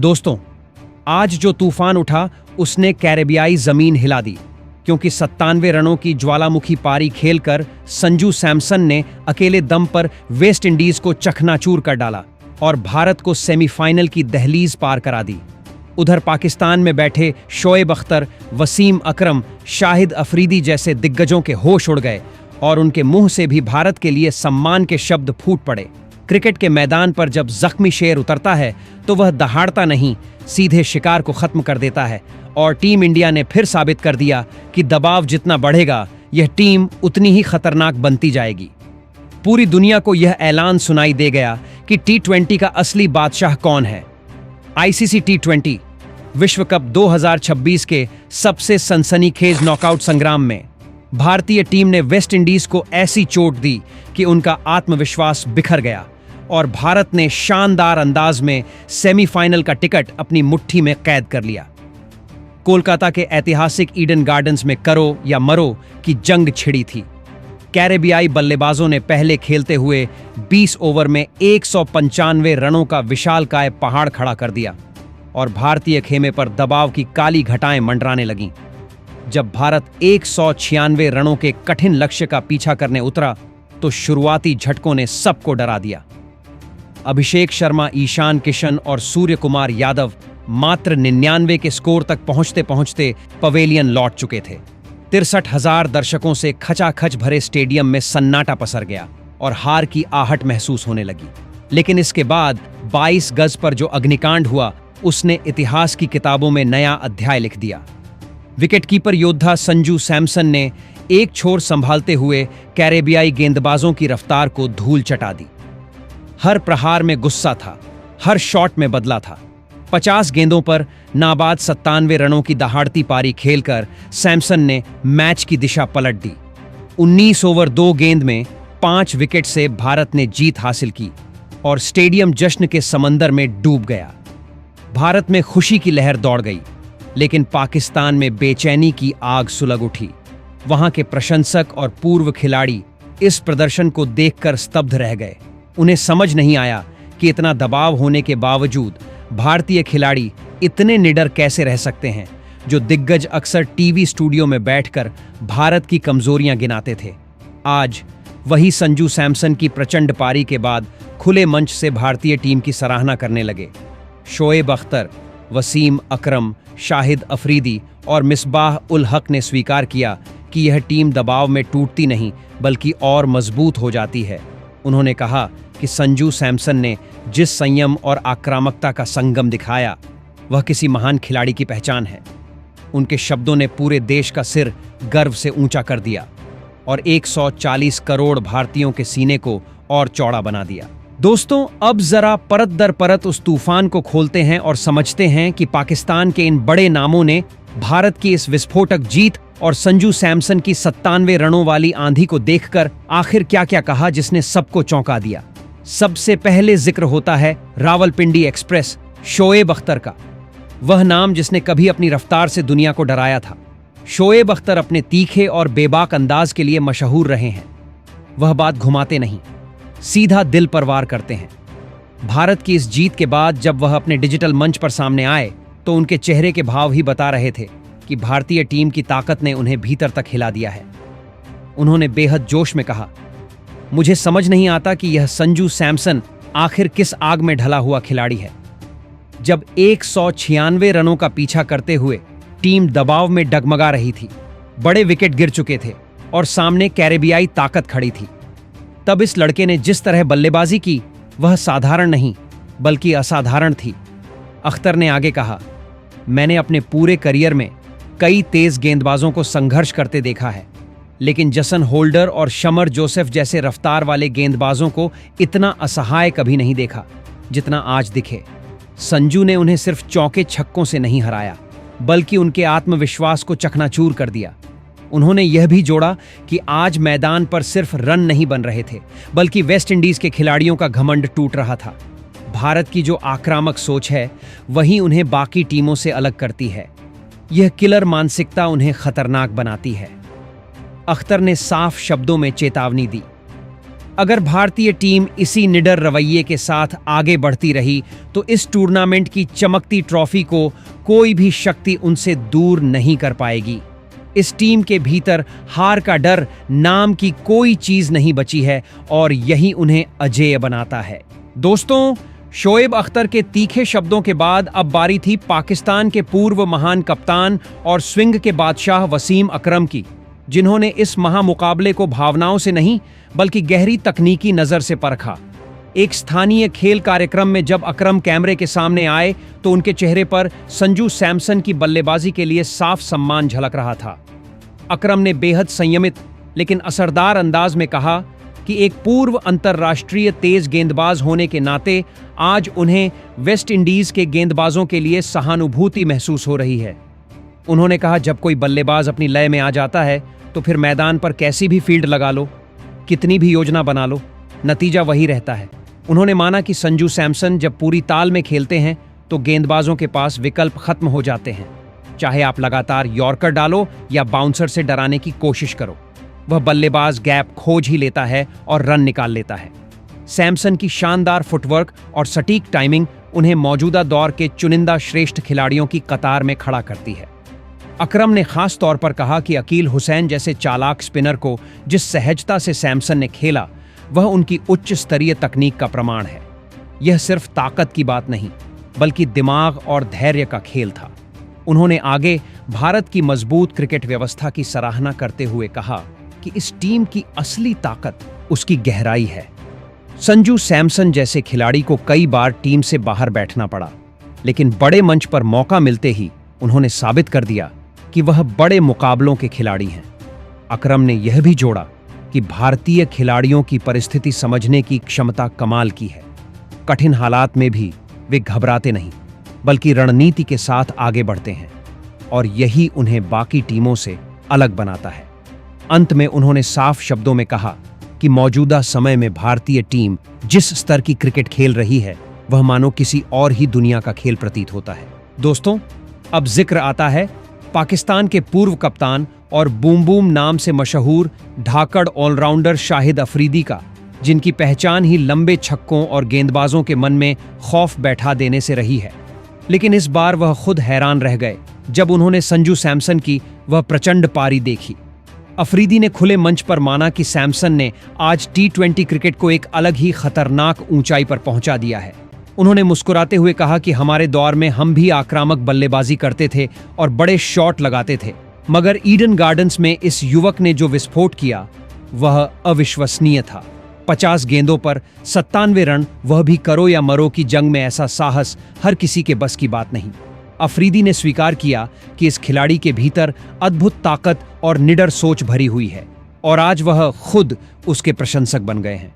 दोस्तों, आज जो तूफान उठा उसने कैरेबियाई जमीन हिला दी, क्योंकि 97 रनों की ज्वालामुखी पारी खेलकर संजू सैमसन ने अकेले दम पर वेस्ट इंडीज को चकनाचूर कर डाला और भारत को सेमीफाइनल की दहलीज पार करा दी। उधर पाकिस्तान में बैठे शोएब अख्तर, वसीम अकरम, शाहिद अफरीदी जैसे दिग्गजों के होश उड़ गए और उनके मुंह से भी भारत के लिए सम्मान के शब्द फूट पड़े। क्रिकेट के मैदान पर जब जख्मी शेर उतरता है तो वह दहाड़ता नहीं, सीधे शिकार को खत्म कर देता है और टीम इंडिया ने फिर साबित कर दिया कि दबाव जितना बढ़ेगा यह टीम उतनी ही खतरनाक बनती जाएगी। पूरी दुनिया को यह ऐलान सुनाई दे गया कि T20 का असली बादशाह कौन है। आईसीसी T20 विश्व कप 2026 के सबसे सनसनीखेज नॉकआउट संग्राम में भारतीय टीम ने वेस्ट इंडीज को ऐसी चोट दी कि उनका आत्मविश्वास बिखर गया और भारत ने शानदार अंदाज में सेमीफाइनल का टिकट अपनी मुट्ठी में कैद कर लिया। कोलकाता के ऐतिहासिक ईडन गार्डन्स में करो या मरो की जंग छिड़ी थी। कैरेबियाई बल्लेबाजों ने पहले खेलते हुए 20 ओवर में 195 रनों का विशालकाय पहाड़ खड़ा कर दिया और भारतीय खेमे पर दबाव की काली घटाएं मंडराने लगीं। जब भारत 196 रनों के कठिन लक्ष्य का पीछा करने उतरा तो शुरुआती झटकों ने सबको डरा दिया। अभिषेक शर्मा, ईशान किशन और सूर्य कुमार यादव मात्र 99 के स्कोर तक पहुंचते पहुंचते पवेलियन लौट चुके थे। 63,000 दर्शकों से खचाखच भरे स्टेडियम में सन्नाटा पसर गया और हार की आहट महसूस होने लगी। लेकिन इसके बाद 22 गज पर जो अग्निकांड हुआ उसने इतिहास की किताबों में नया अध्याय लिख दिया। विकेटकीपर योद्धा संजू सैमसन ने एक छोर संभालते हुए कैरेबियाई गेंदबाजों की रफ्तार को धूल चटा दी। हर प्रहार में गुस्सा था, हर शॉट में बदला था। 50 गेंदों पर नाबाद 97 रनों की दहाड़ती पारी खेलकर सैमसन ने मैच की दिशा पलट दी। 19 ओवर 2 गेंद में 5 विकेट से भारत ने जीत हासिल की और स्टेडियम जश्न के समंदर में डूब गया। भारत में खुशी की लहर दौड़ गई, लेकिन पाकिस्तान में बेचैनी की आग सुलग उठी। वहां के प्रशंसक और पूर्व खिलाड़ी इस प्रदर्शन को देखकर स्तब्ध रह गए। उन्हें समझ नहीं आया कि इतना दबाव होने के बावजूद भारतीय खिलाड़ी इतने निडर कैसे रह सकते हैं, जो दिग्गज अक्सर टीवी स्टूडियो में बैठकर भारत की कमजोरियां गिनाते थे। आज वही संजू सैमसन की प्रचंड पारी के बाद खुले मंच से भारतीय टीम की सराहना करने लगे। शोएब अख्तर, वसीम अकरम, शाहिद अफरीदी और मिसबाह उल हक ने स्वीकार किया कि यह टीम दबाव में टूटती नहीं बल्कि और मजबूत हो जाती है। उन्होंने कहा कि संजू सैमसन ने जिस संयम और आक्रामकता का संगम दिखाया वह किसी महान खिलाड़ी की पहचान है। उनके शब्दों ने पूरे देश का सिर गर्व से ऊंचा कर दिया और 140 करोड़ भारतीयों के सीने को और चौड़ा बना दिया। दोस्तों, अब जरा परत दर परत उस तूफान को खोलते हैं और समझते हैं कि पाकिस्तान के इन बड़े नामों ने भारत की इस विस्फोटक जीत और संजू सैमसन की 97 रनों वाली आंधी को देखकर आखिर क्या क्या कहा जिसने सबको चौंका दिया। सबसे पहले जिक्र होता है रावलपिंडी एक्सप्रेस शोएब अख्तर का, वह नाम जिसने कभी अपनी रफ्तार से दुनिया को डराया था। शोएब अख्तर अपने तीखे और बेबाक अंदाज के लिए मशहूर रहे हैं। वह बात घुमाते नहीं, सीधा दिल पर वार करते हैं। भारत की इस जीत के बाद जब वह अपने डिजिटल मंच पर सामने आए तो उनके चेहरे के भाव ही बता रहे थे कि भारतीय टीम की ताकत ने उन्हें भीतर तक हिला दिया है। उन्होंने बेहद जोश में कहा, मुझे समझ नहीं आता कि यह संजू सैमसन आखिर किस आग में ढला हुआ खिलाड़ी है। जब 196 रनों का पीछा करते हुए टीम दबाव में डगमगा रही थी, बड़े विकेट गिर चुके थे और सामने कैरेबियाई ताकत खड़ी थी, तब इस लड़के ने जिस तरह बल्लेबाजी की वह साधारण नहीं बल्कि असाधारण थी। अख्तर ने आगे कहा, मैंने अपने पूरे करियर में कई तेज गेंदबाजों को संघर्ष करते देखा है, लेकिन जसन होल्डर और शमर जोसेफ जैसे रफ्तार वाले गेंदबाजों को इतना असहाय कभी नहीं देखा जितना आज दिखे। संजू ने उन्हें सिर्फ चौके छक्कों से नहीं हराया बल्कि उनके आत्मविश्वास को चकनाचूर कर दिया। उन्होंने यह भी जोड़ा कि आज मैदान पर सिर्फ रन नहीं बन रहे थे बल्कि वेस्ट इंडीज के खिलाड़ियों का घमंड टूट रहा था। भारत की जो आक्रामक सोच है वही उन्हें बाकी टीमों से अलग करती है। यह किलर मानसिकता उन्हें खतरनाक बनाती है। अख्तर ने साफ शब्दों में चेतावनी दी, अगर भारतीय टीम इसी निडर रवैये के साथ आगे बढ़ती रही तो इस टूर्नामेंट की चमकती ट्रॉफी को कोई भी शक्ति उनसे दूर नहीं कर पाएगी। इस टीम के भीतर हार का डर नाम की कोई चीज नहीं बची है और यही उन्हें अजेय बनाता है। दोस्तों, शोएब अख्तर के तीखे शब्दों के बाद अब बारी थी पाकिस्तान के पूर्व महान कप्तान और स्विंग के बादशाह वसीम अकरम की, जिन्होंने इस महामुकाबले को भावनाओं से नहीं बल्कि गहरी तकनीकी नजर से परखा। एक स्थानीय खेल कार्यक्रम में जब अकरम कैमरे के सामने आए तो उनके चेहरे पर संजू सैमसन की बल्लेबाजी के लिए साफ सम्मान झलक रहा था। अकरम ने बेहद संयमित लेकिन असरदार अंदाज में कहा कि एक पूर्व अंतर्राष्ट्रीय तेज गेंदबाज होने के नाते आज उन्हें वेस्ट इंडीज के गेंदबाजों के लिए सहानुभूति महसूस हो रही है। उन्होंने कहा, जब कोई बल्लेबाज अपनी लय में आ जाता है तो फिर मैदान पर कैसी भी फील्ड लगा लो, कितनी भी योजना बना लो, नतीजा वही रहता है। उन्होंने माना कि संजू सैमसन जब पूरी ताल में खेलते हैं तो गेंदबाजों के पास विकल्प खत्म हो जाते हैं। चाहे आप लगातार यॉर्कर डालो या बाउंसर से डराने की कोशिश करो, वह बल्लेबाज गैप खोज ही लेता है और रन निकाल लेता है। सैमसन की शानदार फुटवर्क और सटीक टाइमिंग उन्हें मौजूदा दौर के चुनिंदा श्रेष्ठ खिलाड़ियों की कतार में खड़ा करती है। अकरम ने खास तौर पर कहा कि अकील हुसैन जैसे चालाक स्पिनर को जिस सहजता से सैमसन ने खेला वह उनकी उच्च स्तरीय तकनीक का प्रमाण है। यह सिर्फ ताकत की बात नहीं बल्कि दिमाग और धैर्य का खेल था। उन्होंने आगे भारत की मजबूत क्रिकेट व्यवस्था की सराहना करते हुए कहा कि इस टीम की असली ताकत उसकी गहराई है। संजू सैमसन जैसे खिलाड़ी को कई बार टीम से बाहर बैठना पड़ा, लेकिन बड़े मंच पर मौका मिलते ही उन्होंने साबित कर दिया कि वह बड़े मुकाबलों के खिलाड़ी हैं। अकरम ने यह भी जोड़ा कि भारतीय खिलाड़ियों की परिस्थिति समझने की क्षमता कमाल की है। कठिन हालात में भी वे घबराते नहीं बल्कि रणनीति के साथ आगे बढ़ते हैं और यही उन्हें बाकी टीमों से अलग बनाता है। अंत में उन्होंने साफ शब्दों में कहा कि मौजूदा समय में भारतीय टीम जिस स्तर की क्रिकेट खेल रही है वह मानो किसी और ही दुनिया का खेल प्रतीत होता है। दोस्तों, अब जिक्र आता है पाकिस्तान के पूर्व कप्तान और बूम बूम नाम से मशहूर धाकड़ ऑलराउंडर शाहिद अफरीदी का, जिनकी पहचान ही लंबे छक्कों और गेंदबाजों के मन में खौफ बैठा देने से रही है। लेकिन इस बार वह खुद हैरान रह गए जब उन्होंने संजू सैमसन की वह प्रचंड पारी देखी। अफरीदी ने खुले मंच पर माना कि सैमसन ने आज T20 क्रिकेट को एक अलग ही खतरनाक ऊंचाई पर पहुंचा दिया है। उन्होंने मुस्कुराते हुए कहा कि हमारे दौर में हम भी आक्रामक बल्लेबाजी करते थे और बड़े शॉट लगाते थे, मगर ईडन गार्डन्स में इस युवक ने जो विस्फोट किया वह अविश्वसनीय था। 50 गेंदों पर 97 रन, वह भी करो या मरो की जंग में। ऐसा साहस हर किसी के बस की बात नहीं। अफरीदी ने स्वीकार किया कि इस खिलाड़ी के भीतर अद्भुत ताकत और निडर सोच भरी हुई है और आज वह खुद उसके प्रशंसक बन गए हैं।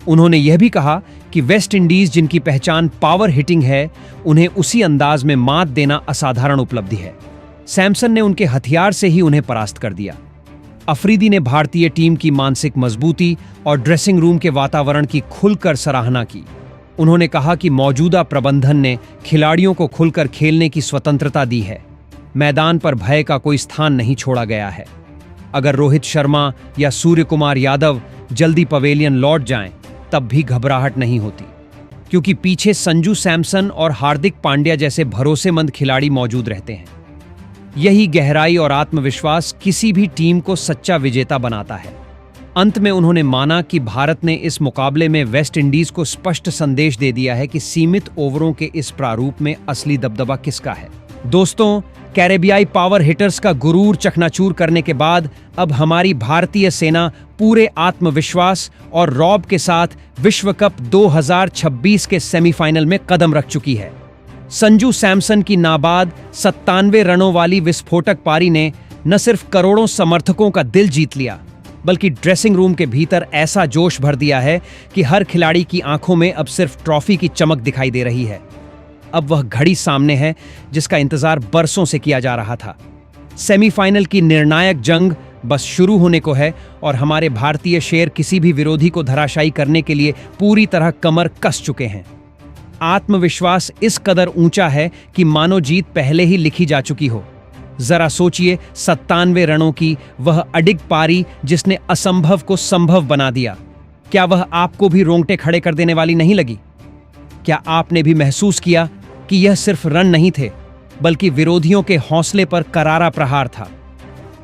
उन्होंने यह भी कहा कि वेस्ट इंडीज जिनकी पहचान पावर हिटिंग है, उन्हें उसी अंदाज में मात देना असाधारण उपलब्धि है। सैमसन ने उनके हथियार से ही उन्हें परास्त कर दिया। अफरीदी ने भारतीय टीम की मानसिक मजबूती और ड्रेसिंग रूम के वातावरण की खुलकर सराहना की। उन्होंने कहा कि मौजूदा प्रबंधन ने खिलाड़ियों को खुलकर खेलने की स्वतंत्रता दी है। मैदान पर भय का कोई स्थान नहीं छोड़ा गया है। अगर रोहित शर्मा या सूर्य कुमार यादव जल्दी पवेलियन लौट जाएं, तब भी घबराहट नहीं होती, क्योंकि पीछे संजू सैमसन और हार्दिक पांड्या जैसे भरोसेमंद खिलाड़ी मौजूद रहते हैं। यही गहराई और आत्मविश्वास किसी भी टीम को सच्चा विजेता बनाता है। अंत में उन्होंने माना कि भारत ने इस मुकाबले में वेस्ट इंडीज को स्पष्ट संदेश दे दिया है कि सीमित ओवरों के इस प्रारूप में असली दबदबा किसका है। दोस्तों, कैरेबियाई पावर हिटर्स का गुरूर चकनाचूर करने के बाद अब हमारी भारतीय सेना पूरे आत्मविश्वास और रौब के साथ विश्व कप 2026 के सेमीफाइनल में कदम रख चुकी है। संजू सैमसन की नाबाद 97 रनों वाली विस्फोटक पारी ने न सिर्फ करोड़ों समर्थकों का दिल जीत लिया, बल्कि ड्रेसिंग रूम के भीतर ऐसा जोश भर दिया है कि हर खिलाड़ी की आंखों में अब सिर्फ ट्रॉफी की चमक दिखाई दे रही है। अब वह घड़ी सामने है जिसका इंतजार बरसों से किया जा रहा था। सेमीफाइनल की निर्णायक जंग बस शुरू होने को है और हमारे भारतीय शेर किसी भी विरोधी को धराशायी करने के लिए पूरी तरह कमर कस चुके हैं। आत्मविश्वास इस कदर ऊंचा है कि मानो जीत पहले ही लिखी जा चुकी हो। जरा सोचिए, 97 रनों की वह अडिग पारी जिसने असंभव को संभव बना दिया। क्या वह आपको भी रोंगटे खड़े कर देने वाली नहीं लगी? क्या आपने भी महसूस किया कि यह सिर्फ रन नहीं थे, बल्कि विरोधियों के हौसले पर करारा प्रहार था?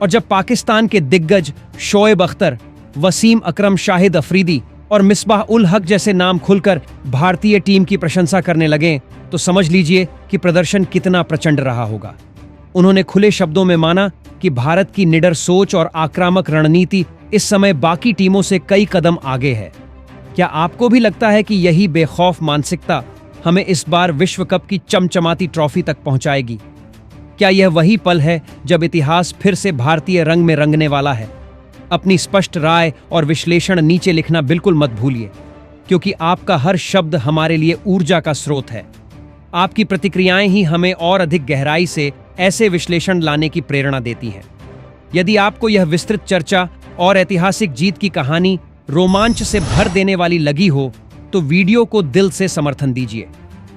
और जब पाकिस्तान के दिग्गज शोएब अख्तर, वसीम अकरम शाहिद अफरीदी और मिसबाह उल हक जैसे नाम खुलकर भारतीय टीम की प्रशंसा करने लगे, तो समझ लीजिए कि प्रदर्शन कितना प्रचंड रहा होगा। उन्होंने खुले शब्दों में माना कि भारत की निडर सोच और आक्रामक रणनीति इस समय बाकी टीमों से कई कदम आगे है। क्या आपको भी लगता है कि यही बेखौफ मानसिकता हमें इस बार विश्व कप की चमचमाती ट्रॉफी तक पहुंचाएगी? क्या यह वही पल है जब इतिहास फिर से भारतीय रंग में रंगने वाला है? अपनी स्पष्ट राय और विश्लेषण नीचे लिखना बिल्कुल मत भूलिए, क्योंकि आपका हर शब्द हमारे लिए ऊर्जा का स्रोत है। आपकी प्रतिक्रियाएं ही हमें और अधिक गहराई से ऐसे विश्लेषण लाने की प्रेरणा देती हैं। यदि आपको यह विस्तृत चर्चा और ऐतिहासिक जीत की कहानी रोमांच से भर देने वाली लगी हो, तो वीडियो को दिल से समर्थन दीजिए।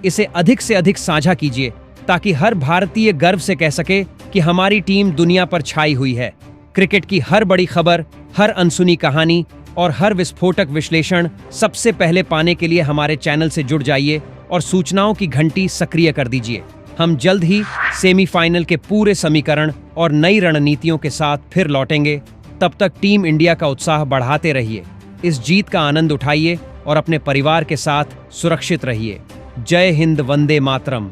इसे अधिक से अधिक साझा कीजिए, ताकि हर भारतीय गर्व से कह सके कि हमारी टीम दुनिया पर छाई हुई है। क्रिकेट की हर बड़ी खबर, हर अनसुनी कहानी और हर विस्फोटक विश्लेषण सबसे पहले पाने के लिए हमारे चैनल से जुड़ जाइए और सूचनाओं की घंटी सक्रिय कर दीजिए। हम जल्द ही सेमीफाइनल के पूरे समीकरण और नई रणनीतियों के साथ फिर लौटेंगे। तब तक टीम इंडिया का उत्साह बढ़ाते रहिए, इस जीत का आनंद उठाइए और अपने परिवार के साथ सुरक्षित रहिए। जय हिंद, वंदे मातरम।